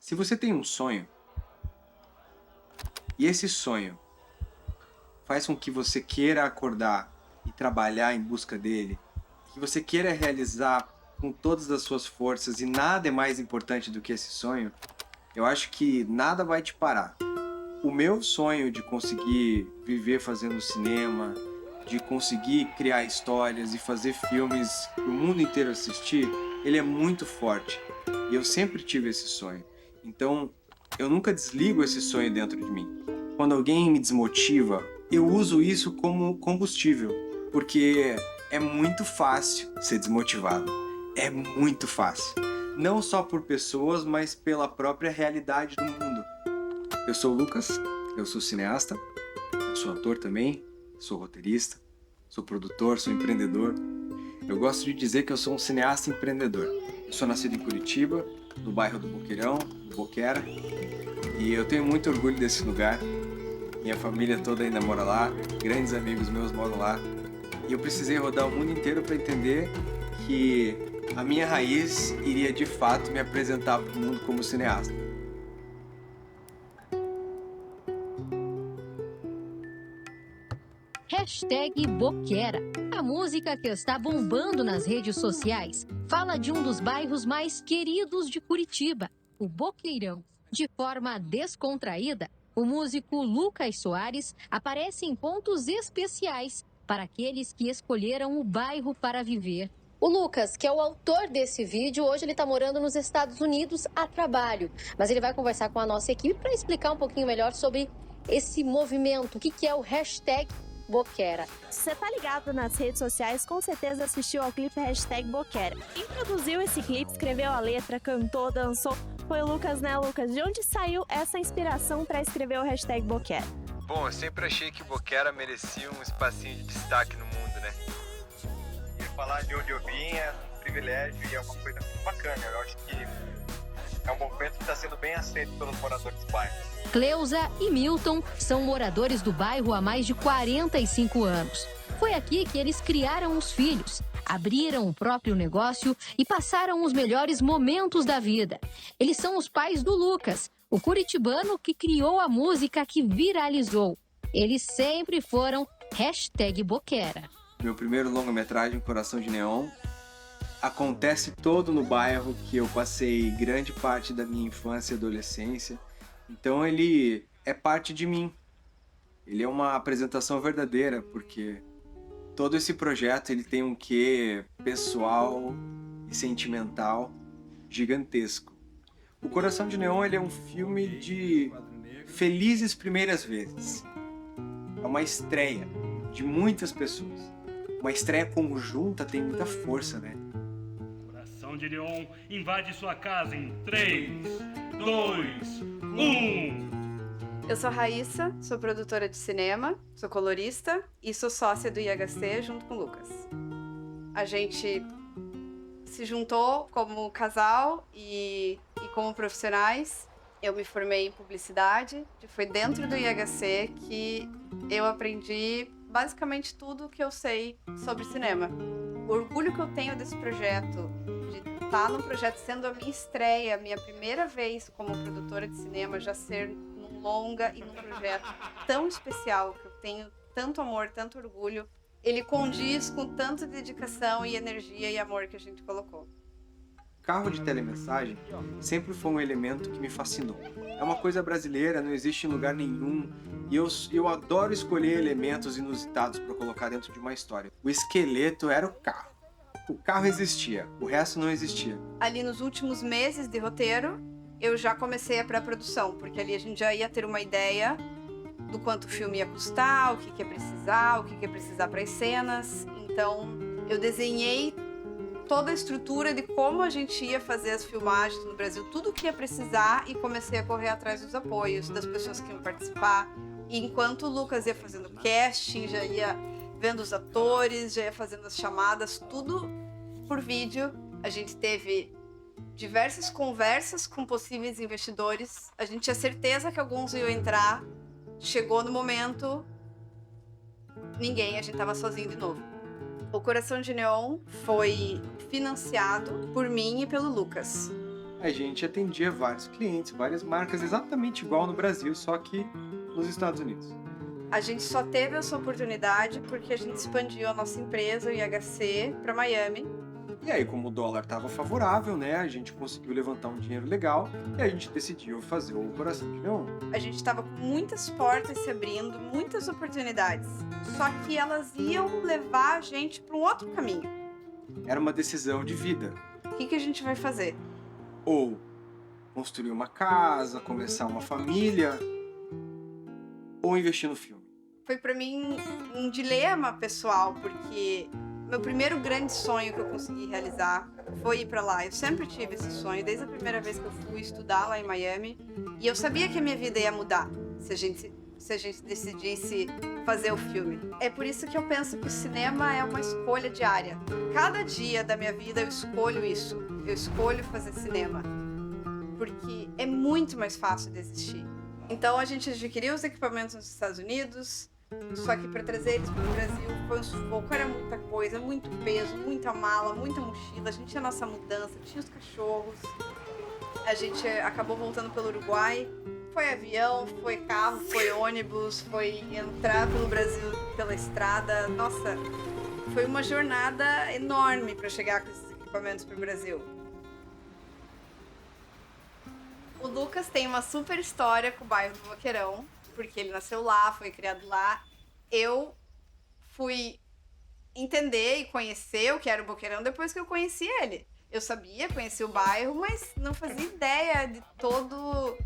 Se você tem um sonho e esse sonho faz com que você queira acordar e trabalhar em busca dele, que você queira realizar com todas as suas forças e nada é mais importante do que esse sonho, eu acho que nada vai te parar. O meu sonho de conseguir viver fazendo cinema, de conseguir criar histórias e fazer filmes para o mundo inteiro assistir, ele é muito forte. E eu sempre tive esse sonho. Então, eu nunca desligo esse sonho dentro de mim. Quando alguém me desmotiva, eu uso isso como combustível, porque é muito fácil ser desmotivado. É muito fácil. Não só por pessoas, mas pela própria realidade do mundo. Eu sou o Lucas, eu sou cineasta, eu sou ator também, sou roteirista, sou produtor, sou empreendedor. Eu gosto de dizer que eu sou um cineasta empreendedor. Eu sou nascido em Curitiba, no bairro do Boqueirão, do Boquera, e eu tenho muito orgulho desse lugar. Minha família toda ainda mora lá, grandes amigos meus moram lá. E eu precisei rodar o mundo inteiro para entender que a minha raiz iria de fato me apresentar para o mundo como cineasta. #Boquera. A música que está bombando nas redes sociais fala de um dos bairros mais queridos de Curitiba, o Boqueirão. De forma descontraída, o músico Lucas Soares aparece em pontos especiais para aqueles que escolheram o bairro para viver. O Lucas, que é o autor desse vídeo, hoje ele está morando nos Estados Unidos a trabalho. Mas ele vai conversar com a nossa equipe para explicar um pouquinho melhor sobre esse movimento, o que é o #Boquera. Você tá ligado nas redes sociais, com certeza assistiu ao clipe #Boquera. Quem produziu esse clipe, escreveu a letra, cantou, dançou, foi o Lucas, né, Lucas? De onde saiu essa inspiração para escrever o #Boquera? Bom, eu sempre achei que Boquera merecia um espacinho de destaque no mundo, né? E falar de onde eu vim é um privilégio e é uma coisa muito bacana. Eu acho que é um movimento que está sendo bem aceito pelos moradores do bairro. Cleusa e Milton são moradores do bairro há mais de 45 anos. Foi aqui que eles criaram os filhos, abriram o próprio negócio e passaram os melhores momentos da vida. Eles são os pais do Lucas, o curitibano que criou a música que viralizou. Eles sempre foram #Boquera. Meu primeiro longa-metragem, Coração de Neon, acontece todo no bairro que eu passei grande parte da minha infância e adolescência. Então ele é parte de mim. Ele é uma apresentação verdadeira, porque todo esse projeto ele tem um quê pessoal e sentimental gigantesco. O Coração de Neon ele é um filme de felizes primeiras vezes. É uma estreia de muitas pessoas. Uma estreia conjunta tem muita força, né? Coração de Neon invade sua casa em 3, 2, 1. Eu sou a Raíssa, sou produtora de cinema, sou colorista e sou sócia do IHC junto com o Lucas. A gente se juntou como casal e como profissionais. Eu me formei em publicidade, foi dentro do IHC que eu aprendi basicamente tudo o que eu sei sobre cinema. O orgulho que eu tenho desse projeto, de estar no projeto sendo a minha estreia, a minha primeira vez como produtora de cinema, já ser num longa e num projeto tão especial, que eu tenho tanto amor, tanto orgulho, ele condiz com tanta dedicação e energia e amor que a gente colocou. Carro de telemensagem sempre foi um elemento que me fascinou. É uma coisa brasileira, não existe em lugar nenhum. E eu adoro escolher elementos inusitados para colocar dentro de uma história. O esqueleto era o carro. O carro existia, o resto não existia. Ali nos últimos meses de roteiro, eu já comecei a pré-produção, porque ali a gente já ia ter uma ideia do quanto o filme ia custar, o que ia precisar, o que ia precisar para as cenas. Então, eu desenhei toda a estrutura de como a gente ia fazer as filmagens no Brasil, tudo o que ia precisar, e comecei a correr atrás dos apoios, das pessoas que iam participar. E enquanto o Lucas ia fazendo casting, já ia vendo os atores, já ia fazendo as chamadas, tudo por vídeo. A gente teve diversas conversas com possíveis investidores. A gente tinha certeza que alguns iam entrar. Chegou no momento, ninguém, a gente tava sozinho de novo. O Coração de Neon foi financiado por mim e pelo Lucas. a gente atendia vários clientes, várias marcas, exatamente igual no Brasil, só que nos Estados Unidos. A gente só teve essa oportunidade porque a gente expandiu a nossa empresa, o IHC, para Miami. E aí, como o dólar estava favorável, né, a gente conseguiu levantar um dinheiro legal e a gente decidiu fazer o Coração de Leão. A gente estava com muitas portas se abrindo, muitas oportunidades. Só que elas iam levar a gente para um outro caminho. Era uma decisão de vida. O que a gente vai fazer? Ou construir uma casa, começar uma família, ou investir no filme. Foi para mim um dilema pessoal, porque meu primeiro grande sonho que eu consegui realizar foi ir para lá. Eu sempre tive esse sonho, desde a primeira vez que eu fui estudar lá em Miami. E eu sabia que a minha vida ia mudar se a gente decidisse fazer o filme. É por isso que eu penso que o cinema é uma escolha diária. Cada dia da minha vida eu escolho isso. Eu escolho fazer cinema. Porque é muito mais fácil desistir. Então a gente adquiriu os equipamentos nos Estados Unidos, só que para trazer eles para o Brasil foi um sufoco, era muita coisa, muito peso, muita mala, muita mochila. A gente tinha a nossa mudança, tinha os cachorros. A gente acabou voltando pelo Uruguai. Foi avião, foi carro, foi ônibus, foi entrar pelo Brasil pela estrada. Nossa, foi uma jornada enorme para chegar com esses equipamentos para o Brasil. O Lucas tem uma super história com o bairro do Boqueirão, porque ele nasceu lá, foi criado lá. Eu fui entender e conhecer o que era o Boqueirão depois que eu conheci ele. Eu sabia, conhecia o bairro, mas não fazia ideia de todo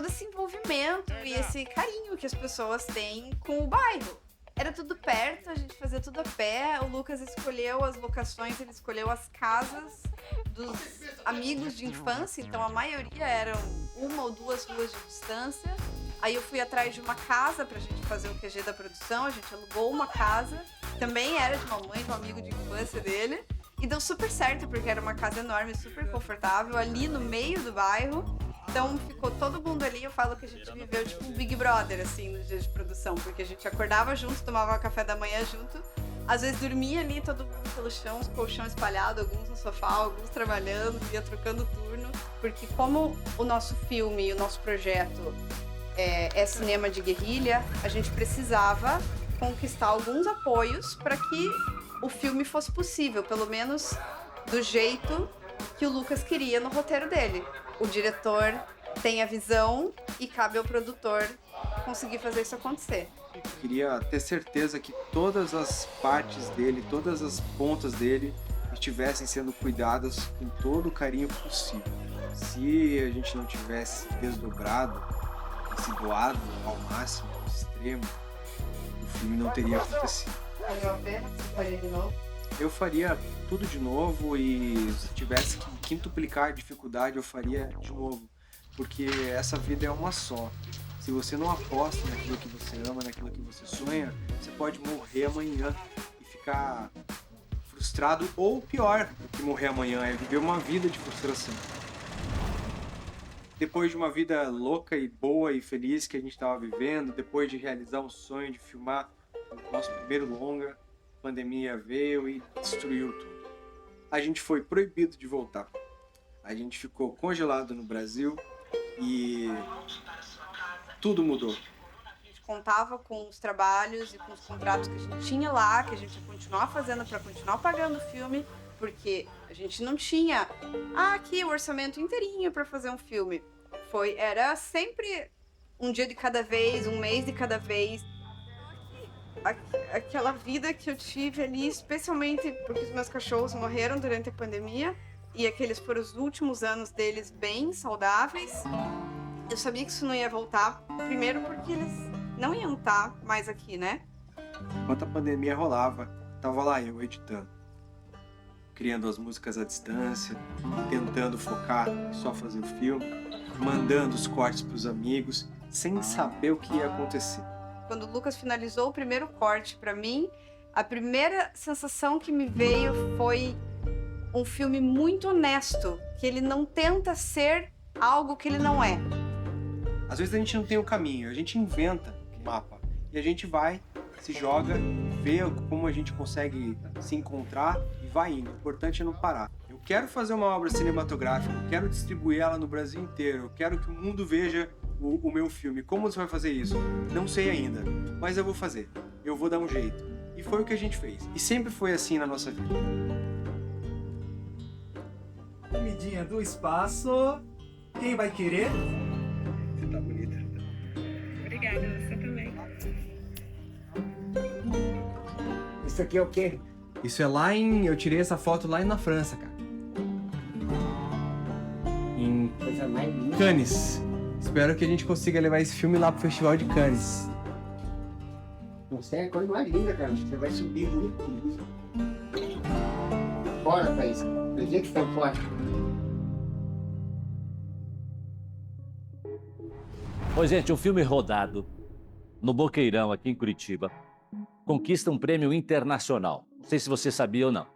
esse envolvimento e esse carinho que as pessoas têm com o bairro. Era tudo perto, a gente fazia tudo a pé. O Lucas escolheu as locações, ele escolheu as casas dos amigos de infância, então a maioria eram 1 ou 2 ruas de distância. Aí eu fui atrás de uma casa pra gente fazer o QG da produção, a gente alugou uma casa, também era de uma mãe, de um amigo de infância dele, e deu super certo, porque era uma casa enorme, super confortável, ali no meio do bairro. Então ficou todo mundo ali, eu falo que a gente viveu tipo um Big Brother, assim, nos dias de produção, porque a gente acordava junto, tomava café da manhã junto, às vezes dormia ali todo mundo pelo chão, os colchão espalhado, alguns no sofá, alguns trabalhando, ia trocando turno, porque como o nosso filme e o nosso projeto é cinema de guerrilha, a gente precisava conquistar alguns apoios para que o filme fosse possível, pelo menos do jeito que o Lucas queria no roteiro dele. O diretor tem a visão e cabe ao produtor conseguir fazer isso acontecer. Eu queria ter certeza que todas as partes dele, todas as pontas dele estivessem sendo cuidadas com todo o carinho possível. Se a gente não tivesse desdobrado, se doado ao máximo, ao extremo, o filme não teria acontecido. Você faria de novo? Eu faria tudo de novo e se tivesse que quintuplicar a dificuldade, eu faria de novo. Porque essa vida é uma só. Se você não aposta naquilo que você ama, naquilo que você sonha, você pode morrer amanhã e ficar frustrado, ou pior do que morrer amanhã, é viver uma vida de frustração. Depois de uma vida louca e boa e feliz que a gente estava vivendo, depois de realizar um sonho de filmar o nosso primeiro longa, a pandemia veio e destruiu tudo. A gente foi proibido de voltar. A gente ficou congelado no Brasil e tudo mudou. A gente contava com os trabalhos e com os contratos que a gente tinha lá, que a gente ia continuar fazendo para continuar pagando o filme, porque a gente não tinha aqui o orçamento inteirinho para fazer um filme. Era sempre um dia de cada vez, um mês de cada vez. Aquela vida que eu tive ali, especialmente porque os meus cachorros morreram durante a pandemia e aqueles foram os últimos anos deles bem saudáveis. Eu sabia que isso não ia voltar, primeiro porque eles não iam estar mais aqui, né? Enquanto a pandemia rolava, tava lá eu editando, criando as músicas à distância, tentando focar em só fazer o filme, mandando os cortes pros amigos, sem saber o que ia acontecer. Quando o Lucas finalizou o primeiro corte pra mim, a primeira sensação que me veio foi um filme muito honesto, que ele não tenta ser algo que ele não é. Às vezes a gente não tem o caminho, a gente inventa um mapa e a gente vai, se joga, vê como a gente consegue se encontrar e vai indo. O importante é não parar. Eu quero fazer uma obra cinematográfica, eu quero distribuir ela no Brasil inteiro, eu quero que o mundo veja o meu filme. Como você vai fazer isso? Não sei ainda, mas eu vou fazer. Eu vou dar um jeito. E foi o que a gente fez. E sempre foi assim na nossa vida. Comidinha do espaço. Quem vai querer? Você tá bonita. Obrigada, você também. Isso aqui é o quê? Isso é lá em... Eu tirei essa foto lá na França, cara. Em Coisa mais linda. Cannes. Espero que a gente consiga levar esse filme lá pro Festival de Cannes. Você é a coisa mais linda, cara. Você vai subir muito. Bora, Thaís. Acredita que tá forte. Oi, gente, um filme rodado no Boqueirão, aqui em Curitiba, conquista um prêmio internacional. Não sei se você sabia ou não.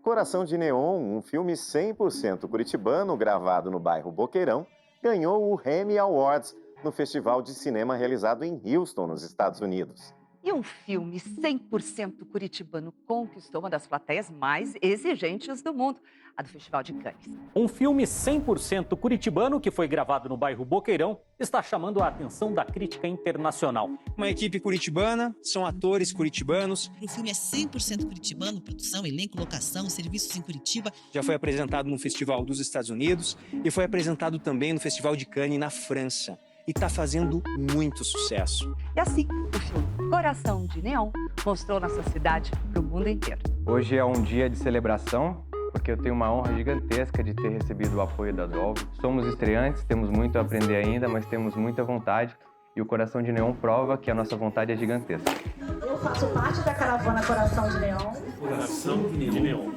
Coração de Neon, um filme 100% curitibano, gravado no bairro Boqueirão, ganhou o Emmy Awards no Festival de Cinema realizado em Houston, nos Estados Unidos. E um filme 100% curitibano conquistou uma das plateias mais exigentes do mundo, a do Festival de Cannes. Um filme 100% curitibano que foi gravado no bairro Boqueirão está chamando a atenção da crítica internacional. Uma equipe curitibana, são atores curitibanos. O filme é 100% curitibano, produção, elenco, locação, serviços em Curitiba. Já foi apresentado no Festival dos Estados Unidos e foi apresentado também no Festival de Cannes, na França. E está fazendo muito sucesso. E assim, o filme Coração de Neon mostrou nossa cidade para o mundo inteiro. Hoje é um dia de celebração, porque eu tenho uma honra gigantesca de ter recebido o apoio da Dolby. Somos estreantes, temos muito a aprender ainda, mas temos muita vontade. E o Coração de Neon prova que a nossa vontade é gigantesca. Eu faço parte da caravana Coração de Neon. Coração de Neon.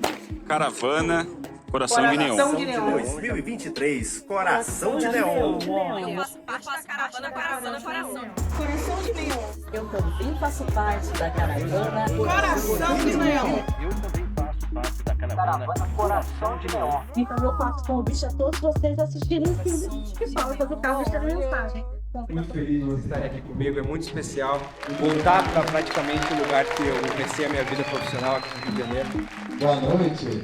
Caravana Coração de Neon. 2023, Coração de Neon. Eu faço parte da caravana Coração. Coração de Neon. Eu também faço parte da caravana Coração de Neon. Eu também faço parte da caravana Coração de Neon. Então eu faço convite a todos vocês assistirem o filme que falta do carro de mensagem. Muito feliz de você estar aqui comigo, é muito especial voltar para praticamente o lugar que eu comecei a minha vida profissional aqui no Rio de Janeiro. Boa noite.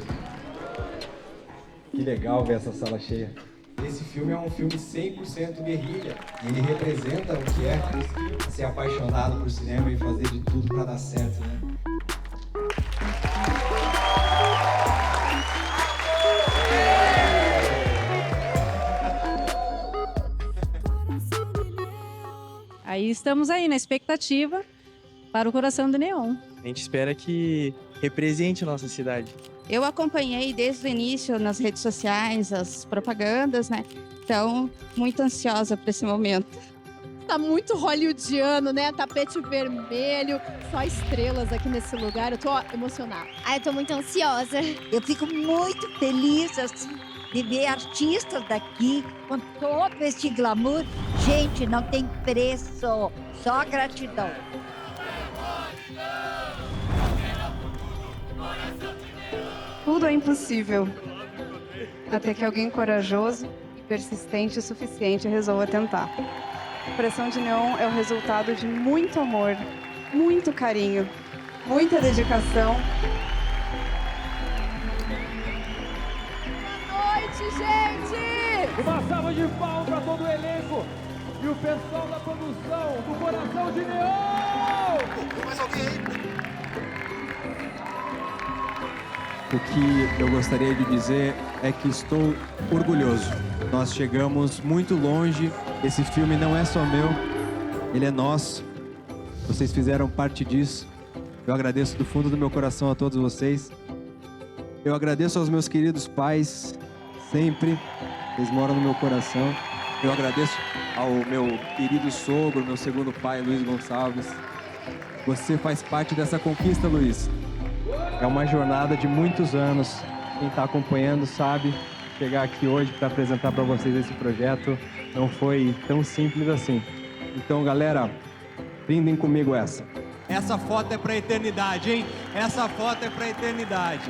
Que legal ver essa sala cheia. Esse filme é um filme 100% guerrilha. Ele representa o que é ser apaixonado por cinema e fazer de tudo para dar certo, né? Aí estamos aí na expectativa para o Coração de Neon. A gente espera que represente a nossa cidade. Eu acompanhei desde o início nas redes sociais, as propagandas, né? Então, muito ansiosa para esse momento. Tá muito hollywoodiano, né? Tapete vermelho, só estrelas aqui nesse lugar. Eu tô emocionada. Eu tô muito ansiosa. Eu fico muito feliz, assim, de ver artistas daqui com todo esse glamour. Gente, não tem preço, só gratidão. Tudo é impossível, até que alguém corajoso e persistente o suficiente resolva tentar. Coração de Neon é o resultado de muito amor, muito carinho, muita dedicação. Boa noite, gente! Uma salva de palmas para todo o elenco e o pessoal da produção do Coração de Neon! Mais alguém? O que eu gostaria de dizer é que estou orgulhoso. Nós chegamos muito longe. Esse filme não é só meu, ele é nosso. Vocês fizeram parte disso. Eu agradeço do fundo do meu coração a todos vocês. Eu agradeço aos meus queridos pais, sempre. Eles moram no meu coração. Eu agradeço ao meu querido sogro, meu segundo pai, Luiz Gonçalves. Você faz parte dessa conquista, Luiz. É uma jornada de muitos anos. Quem está acompanhando sabe, chegar aqui hoje para apresentar para vocês esse projeto não foi tão simples assim. Então, galera, brindem comigo essa. Essa foto é pra eternidade, hein? Essa foto é pra eternidade.